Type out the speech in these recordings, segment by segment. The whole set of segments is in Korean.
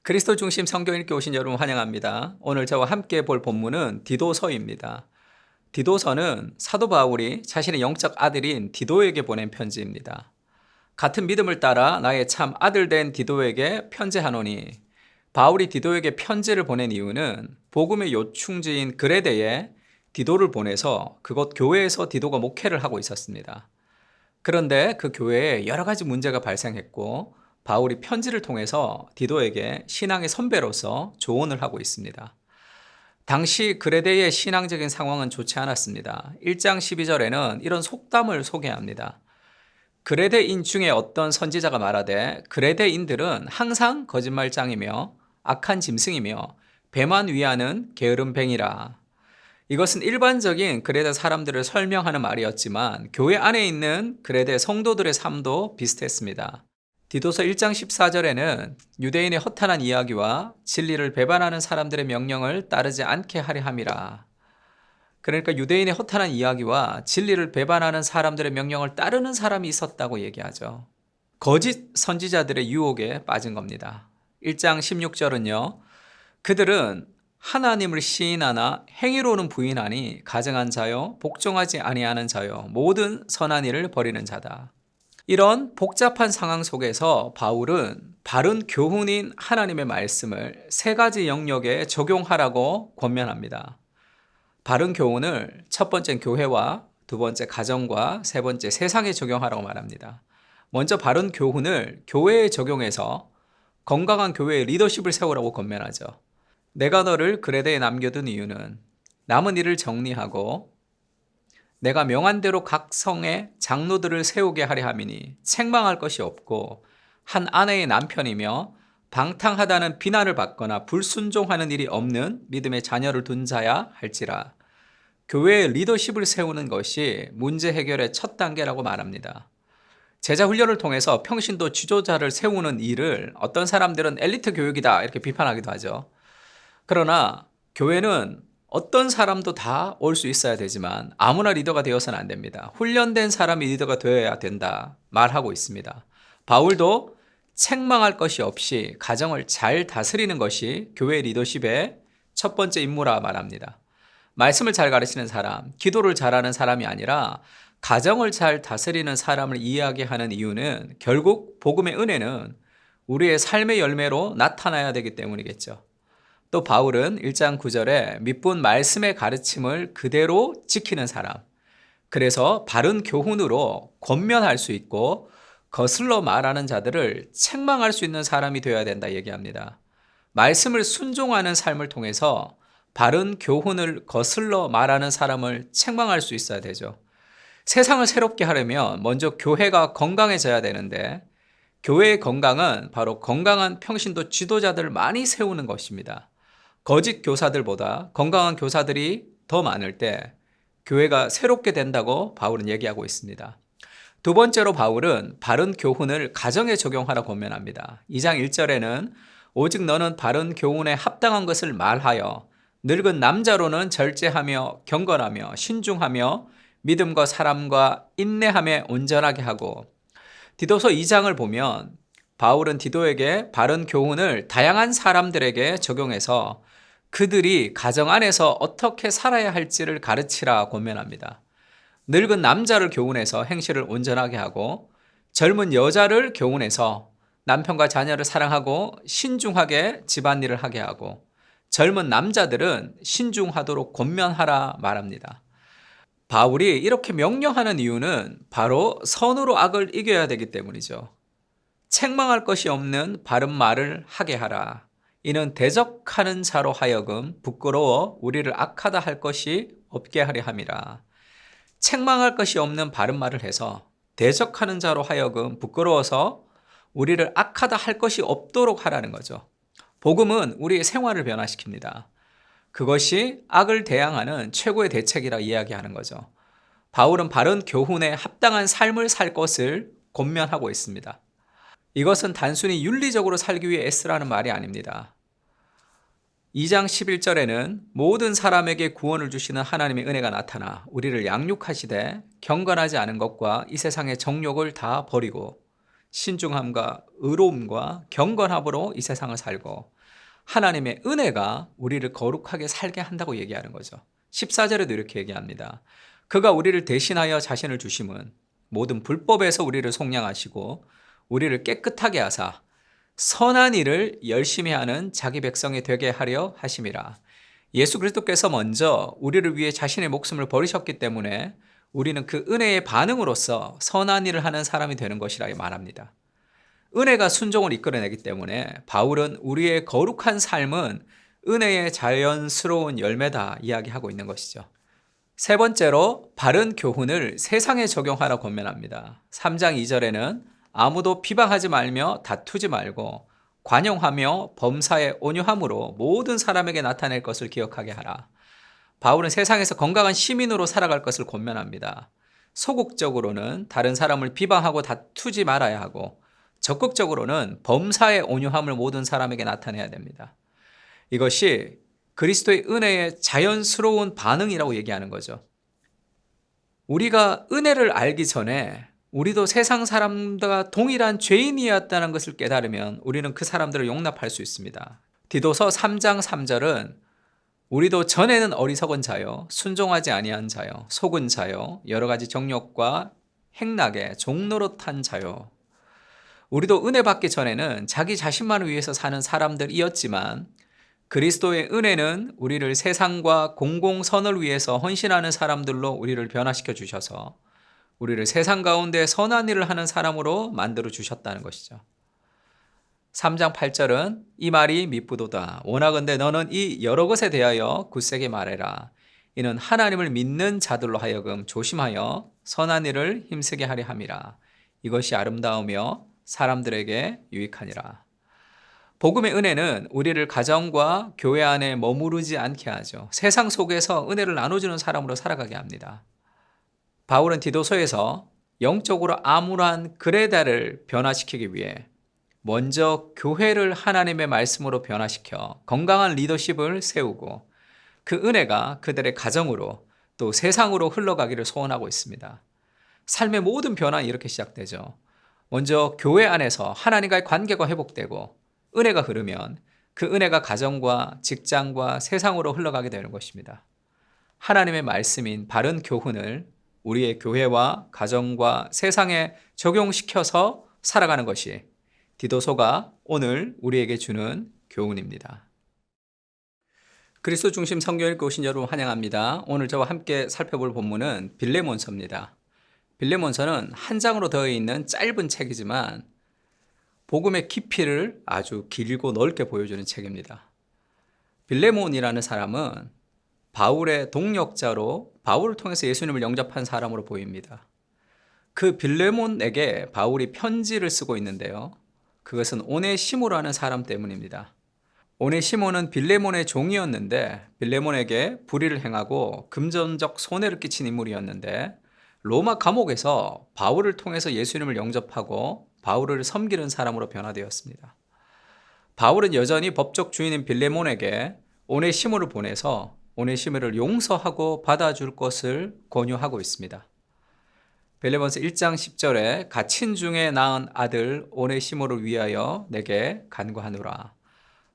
그리스도 중심 성경 읽기 오신 여러분 환영합니다. 오늘 저와 함께 볼 본문은 디도서입니다. 디도서는 사도 바울이 자신의 영적 아들인 디도에게 보낸 편지입니다. 같은 믿음을 따라 나의 참 아들 된 디도에게 편지하노니, 바울이 디도에게 편지를 보낸 이유는 복음의 요충지인 그레데에 디도를 보내서 그곳 교회에서 디도가 목회를 하고 있었습니다. 그런데 그 교회에 여러 가지 문제가 발생했고 바울이 편지를 통해서 디도에게 신앙의 선배로서 조언을 하고 있습니다. 당시 그레데의 신앙적인 상황은 좋지 않았습니다. 1장 12절에는 이런 속담을 소개합니다. 그레데인 중에 어떤 선지자가 말하되 그레데인들은 항상 거짓말장이며 악한 짐승이며 배만 위하는 게으름뱅이라. 이것은 일반적인 그레데 사람들을 설명하는 말이었지만 교회 안에 있는 그레데 성도들의 삶도 비슷했습니다. 디도서 1장 14절에는 유대인의 허탄한 이야기와 진리를 배반하는 사람들의 명령을 따르지 않게 하려 함이라. 그러니까 유대인의 허탄한 이야기와 진리를 배반하는 사람들의 명령을 따르는 사람이 있었다고 얘기하죠. 거짓 선지자들의 유혹에 빠진 겁니다. 1장 16절은요. 그들은 하나님을 시인하나 행위로는 부인하니 가증한 자요 복종하지 아니하는 자요 모든 선한 일을 버리는 자다. 이런 복잡한 상황 속에서 바울은 바른 교훈인 하나님의 말씀을 세 가지 영역에 적용하라고 권면합니다. 바른 교훈을 첫 번째 교회와 두 번째 가정과 세 번째 세상에 적용하라고 말합니다. 먼저 바른 교훈을 교회에 적용해서 건강한 교회의 리더십을 세우라고 권면하죠. 내가 너를 그레데에 남겨둔 이유는 남은 일을 정리하고 내가 명한 대로 각 성에 장로들을 세우게 하려 함이니 책망할 것이 없고 한 아내의 남편이며 방탕하다는 비난을 받거나 불순종하는 일이 없는 믿음의 자녀를 둔 자야 할지라. 교회의 리더십을 세우는 것이 문제 해결의 첫 단계라고 말합니다. 제자 훈련을 통해서 평신도 지도자를 세우는 일을 어떤 사람들은 엘리트 교육이다 이렇게 비판하기도 하죠. 그러나 교회는 어떤 사람도 다 올 수 있어야 되지만 아무나 리더가 되어서는 안 됩니다. 훈련된 사람이 리더가 되어야 된다 말하고 있습니다. 바울도 책망할 것이 없이 가정을 잘 다스리는 것이 교회 리더십의 첫 번째 임무라 말합니다. 말씀을 잘 가르치는 사람, 기도를 잘하는 사람이 아니라 가정을 잘 다스리는 사람을 이야기하는 이유는 결국 복음의 은혜는 우리의 삶의 열매로 나타나야 되기 때문이겠죠. 또 바울은 1장 9절에 밑본 말씀의 가르침을 그대로 지키는 사람, 그래서 바른 교훈으로 권면할 수 있고 거슬러 말하는 자들을 책망할 수 있는 사람이 되어야 된다 얘기합니다. 말씀을 순종하는 삶을 통해서 바른 교훈을 거슬러 말하는 사람을 책망할 수 있어야 되죠. 세상을 새롭게 하려면 먼저 교회가 건강해져야 되는데 교회의 건강은 바로 건강한 평신도 지도자들을 많이 세우는 것입니다. 거짓 교사들보다 건강한 교사들이 더 많을 때 교회가 새롭게 된다고 바울은 얘기하고 있습니다. 두 번째로 바울은 바른 교훈을 가정에 적용하라고 권면합니다. 2장 1절에는 오직 너는 바른 교훈에 합당한 것을 말하여 늙은 남자로는 절제하며 경건하며 신중하며 믿음과 사람과 인내함에 온전하게 하고. 디도서 2장을 보면 바울은 디도에게 바른 교훈을 다양한 사람들에게 적용해서 그들이 가정 안에서 어떻게 살아야 할지를 가르치라 권면합니다. 늙은 남자를 교훈해서 행실을 온전하게 하고 젊은 여자를 교훈해서 남편과 자녀를 사랑하고 신중하게 집안일을 하게 하고 젊은 남자들은 신중하도록 권면하라 말합니다. 바울이 이렇게 명령하는 이유는 바로 선으로 악을 이겨야 되기 때문이죠. 책망할 것이 없는 바른 말을 하게 하라. 이는 대적하는 자로 하여금 부끄러워 우리를 악하다 할 것이 없게 하려 함이라. 책망할 것이 없는 바른 말을 해서 대적하는 자로 하여금 부끄러워서 우리를 악하다 할 것이 없도록 하라는 거죠. 복음은 우리의 생활을 변화시킵니다. 그것이 악을 대항하는 최고의 대책이라 이야기하는 거죠. 바울은 바른 교훈에 합당한 삶을 살 것을 권면하고 있습니다. 이것은 단순히 윤리적으로 살기 위해 애쓰라는 말이 아닙니다. 2장 11절에는 모든 사람에게 구원을 주시는 하나님의 은혜가 나타나 우리를 양육하시되 경건하지 않은 것과 이 세상의 정욕을 다 버리고 신중함과 의로움과 경건함으로 이 세상을 살고 하나님의 은혜가 우리를 거룩하게 살게 한다고 얘기하는 거죠. 14절에도 이렇게 얘기합니다. 그가 우리를 대신하여 자신을 주심은 모든 불법에서 우리를 속량하시고 우리를 깨끗하게 하사 선한 일을 열심히 하는 자기 백성이 되게 하려 하심이라. 예수 그리스도께서 먼저 우리를 위해 자신의 목숨을 버리셨기 때문에 우리는 그 은혜의 반응으로서 선한 일을 하는 사람이 되는 것이라 말합니다. 은혜가 순종을 이끌어내기 때문에 바울은 우리의 거룩한 삶은 은혜의 자연스러운 열매다 이야기하고 있는 것이죠. 세 번째로 바른 교훈을 세상에 적용하라 권면합니다. 3장 2절에는 아무도 비방하지 말며 다투지 말고 관용하며 범사에 온유함으로 모든 사람에게 나타낼 것을 기억하게 하라. 바울은 세상에서 건강한 시민으로 살아갈 것을 권면합니다. 소극적으로는 다른 사람을 비방하고 다투지 말아야 하고 적극적으로는 범사에 온유함을 모든 사람에게 나타내야 됩니다. 이것이 그리스도의 은혜의 자연스러운 반응이라고 얘기하는 거죠. 우리가 은혜를 알기 전에 우리도 세상 사람들과 동일한 죄인이었다는 것을 깨달으면 우리는 그 사람들을 용납할 수 있습니다. 디도서 3장 3절은 우리도 전에는 어리석은 자요, 순종하지 아니한 자요, 속은 자요, 여러 가지 정욕과 행락에 종노릇한 자요. 우리도 은혜 받기 전에는 자기 자신만을 위해서 사는 사람들이었지만 그리스도의 은혜는 우리를 세상과 공공선을 위해서 헌신하는 사람들로 우리를 변화시켜 주셔서 우리를 세상 가운데 선한 일을 하는 사람으로 만들어 주셨다는 것이죠. 3장 8절은 이 말이 미쁘도다. 원하건대 너는 이 여러 것에 대하여 굳세게 말해라. 이는 하나님을 믿는 자들로 하여금 조심하여 선한 일을 힘쓰게 하려 함이라. 이것이 아름다우며 사람들에게 유익하니라. 복음의 은혜는 우리를 가정과 교회 안에 머무르지 않게 하죠. 세상 속에서 은혜를 나눠주는 사람으로 살아가게 합니다. 바울은 디도서에서 영적으로 암울한 그레다를 변화시키기 위해 먼저 교회를 하나님의 말씀으로 변화시켜 건강한 리더십을 세우고 그 은혜가 그들의 가정으로 또 세상으로 흘러가기를 소원하고 있습니다. 삶의 모든 변화는 이렇게 시작되죠. 먼저 교회 안에서 하나님과의 관계가 회복되고 은혜가 흐르면 그 은혜가 가정과 직장과 세상으로 흘러가게 되는 것입니다. 하나님의 말씀인 바른 교훈을 우리의 교회와 가정과 세상에 적용시켜서 살아가는 것이 디도서가 오늘 우리에게 주는 교훈입니다. 그리스도 중심 성경 읽고 오신 여러분 환영합니다. 오늘 저와 함께 살펴볼 본문은 빌레몬서입니다. 빌레몬서는 한 장으로 되어 있는 짧은 책이지만 복음의 깊이를 아주 길고 넓게 보여주는 책입니다. 빌레몬이라는 사람은 바울의 동역자로 바울을 통해서 예수님을 영접한 사람으로 보입니다. 그 빌레몬에게 바울이 편지를 쓰고 있는데요. 그것은 오네시모라는 사람 때문입니다. 오네시모는 빌레몬의 종이었는데 빌레몬에게 불의를 행하고 금전적 손해를 끼친 인물이었는데 로마 감옥에서 바울을 통해서 예수님을 영접하고 바울을 섬기는 사람으로 변화되었습니다. 바울은 여전히 법적 주인인 빌레몬에게 오네시모를 보내서 오네시모를 용서하고 받아줄 것을 권유하고 있습니다. 빌레몬서 1장 10절에 갇힌 중에 낳은 아들 오네시모를 위하여 내게 간구하노라.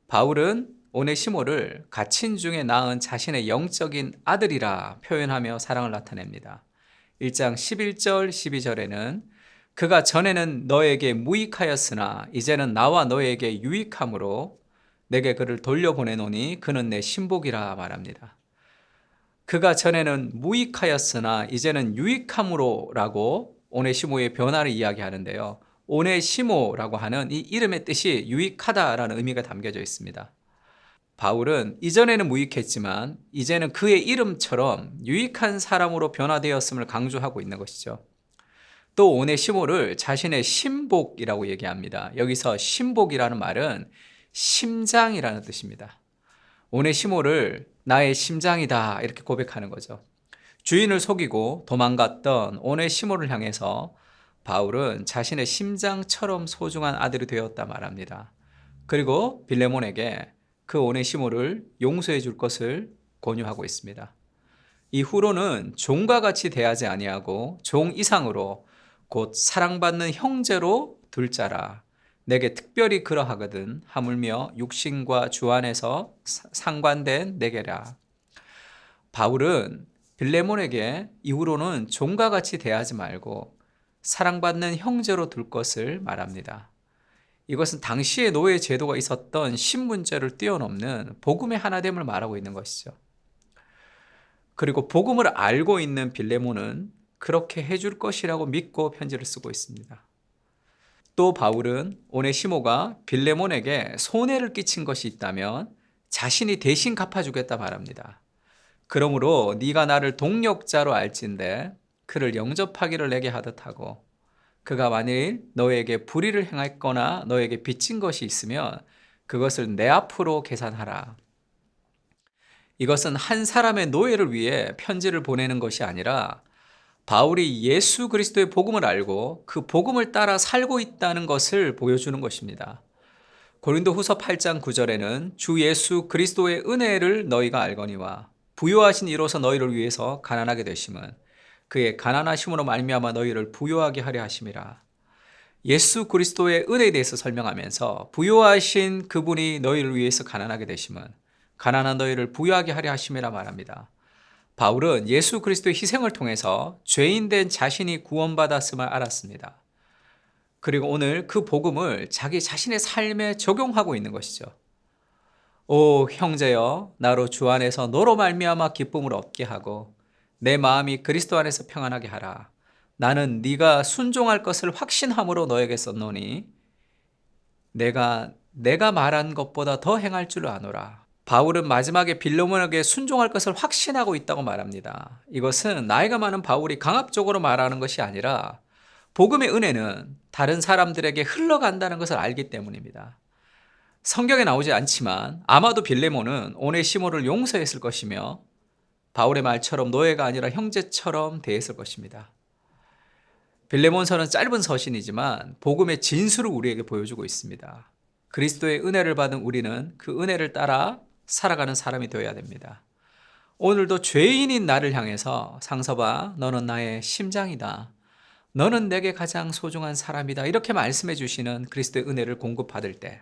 바울은 오네시모를 갇힌 중에 낳은 자신의 영적인 아들이라 표현하며 사랑을 나타냅니다. 1장 11절 12절에는 그가 전에는 너에게 무익하였으나 이제는 나와 너에게 유익함으로 내게 그를 돌려보내노니 그는 내 신복이라 말합니다. 그가 전에는 무익하였으나 이제는 유익함으로 라고 오네시모의 변화를 이야기하는데요. 오네시모라고 하는 이 이름의 뜻이 유익하다라는 의미가 담겨져 있습니다. 바울은 이전에는 무익했지만 이제는 그의 이름처럼 유익한 사람으로 변화되었음을 강조하고 있는 것이죠. 또 오네시모를 자신의 신복이라고 얘기합니다. 여기서 신복이라는 말은 심장이라는 뜻입니다. 오네시모를 나의 심장이다 이렇게 고백하는 거죠. 주인을 속이고 도망갔던 오네시모를 향해서 바울은 자신의 심장처럼 소중한 아들이 되었다 말합니다. 그리고 빌레몬에게 그 오네시모를 용서해 줄 것을 권유하고 있습니다. 이후로는 종과 같이 대하지 아니하고 종 이상으로 곧 사랑받는 형제로 둘 자라. 내게 특별히 그러하거든 하물며 육신과 주 안에서 상관된 내게라. 바울은 빌레몬에게 이후로는 종과 같이 대하지 말고 사랑받는 형제로 둘 것을 말합니다. 이것은 당시의 노예 제도가 있었던 신분제를 뛰어넘는 복음의 하나됨을 말하고 있는 것이죠. 그리고 복음을 알고 있는 빌레몬은 그렇게 해줄 것이라고 믿고 편지를 쓰고 있습니다. 또 바울은 오네시모가 빌레몬에게 손해를 끼친 것이 있다면 자신이 대신 갚아주겠다 말합니다. 그러므로 네가 나를 동력자로 알진대 그를 영접하기를 내게 하듯 하고 그가 만일 너에게 불의를 행했거나 너에게 빚진 것이 있으면 그것을 내 앞으로 계산하라. 이것은 한 사람의 노예를 위해 편지를 보내는 것이 아니라 바울이 예수 그리스도의 복음을 알고 그 복음을 따라 살고 있다는 것을 보여주는 것입니다. 고린도후서 8장 9절에는 주 예수 그리스도의 은혜를 너희가 알거니와 부요하신 이로서 너희를 위해서 가난하게 되심은 그의 가난하심으로 말미암아 너희를 부요하게 하려 하심이라. 예수 그리스도의 은혜에 대해서 설명하면서 부요하신 그분이 너희를 위해서 가난하게 되심은 가난한 너희를 부요하게 하려 하심이라 말합니다. 바울은 예수 그리스도의 희생을 통해서 죄인된 자신이 구원받았음을 알았습니다. 그리고 오늘 그 복음을 자기 자신의 삶에 적용하고 있는 것이죠. 오 형제여, 나로 주 안에서 너로 말미암아 기쁨을 얻게 하고 내 마음이 그리스도 안에서 평안하게 하라. 나는 네가 순종할 것을 확신함으로 너에게 썼노니 내가 말한 것보다 더 행할 줄 아노라. 바울은 마지막에 빌레몬에게 순종할 것을 확신하고 있다고 말합니다. 이것은 나이가 많은 바울이 강압적으로 말하는 것이 아니라 복음의 은혜는 다른 사람들에게 흘러간다는 것을 알기 때문입니다. 성경에 나오지 않지만 아마도 빌레몬은 오네시모를 용서했을 것이며 바울의 말처럼 노예가 아니라 형제처럼 대했을 것입니다. 빌레몬서는 짧은 서신이지만 복음의 진수를 우리에게 보여주고 있습니다. 그리스도의 은혜를 받은 우리는 그 은혜를 따라 살아가는 사람이 되어야 됩니다. 오늘도 죄인인 나를 향해서 상서봐, 너는 나의 심장이다. 너는 내게 가장 소중한 사람이다. 이렇게 말씀해 주시는 그리스도의 은혜를 공급받을 때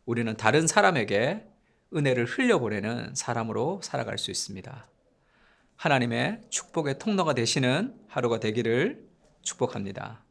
우리는 다른 사람에게 은혜를 흘려보내는 사람으로 살아갈 수 있습니다. 하나님의 축복의 통로가 되시는 하루가 되기를 축복합니다.